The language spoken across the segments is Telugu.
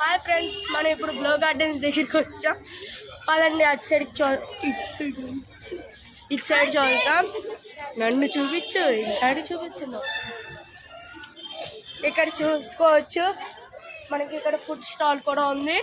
హాయ్ ఫ్రెండ్స్, మనం ఇప్పుడు గ్లో గార్డెన్స్ దగ్గరికి వచ్చాం. పదండి అటు సైడ్ ఇటు సైడ్ చదువుతాం. నన్ను చూపించు, ఇక్కడ చూపిస్తున్నాం. ఇక్కడ చూసుకోవచ్చు, మనకి ఇక్కడ ఫుడ్ స్టాల్ కూడా ఉంది.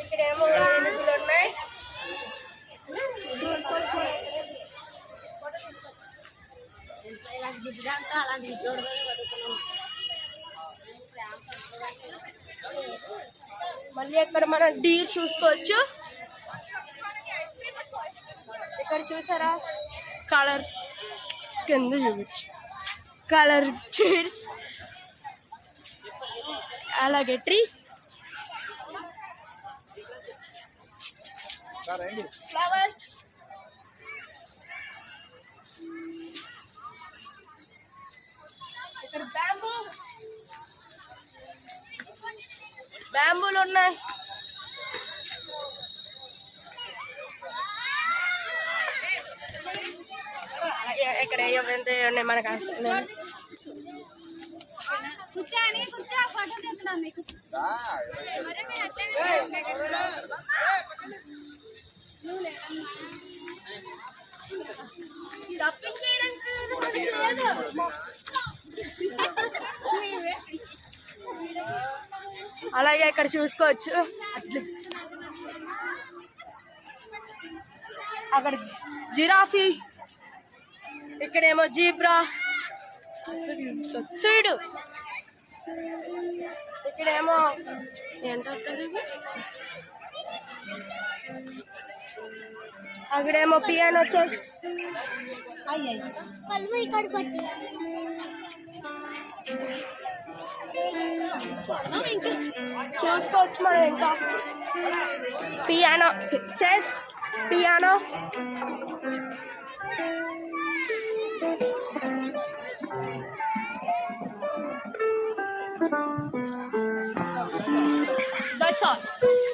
ఇక్కడేమో ఏనుగులు ఉన్నాయి. మళ్ళీ అక్కడ మనం డీర్ చూసుకోవచ్చు. ఇక్కడ చూసారా కలర్ కింద చూపించు కలర్ చైర్స్, అలాగే ట్రీ, ఫ్లవర్స్, ఇక్కడ బ్యాంబూలు ఉన్నాయి. ఇక్కడ ఏమైతే ఉన్నాయి మనకు అసలు. అలాగే ఇక్కడ చూసుకోవచ్చు, అక్కడ జిరాఫీ, ఇక్కడేమో జీబ్రా, సైడు ఇక్కడేమో ఏంటంటారు, అక్కడేమో పియానో చెస్, చూసుకోవచ్చు మనం. ఇంకా piano chess, piano, that's all.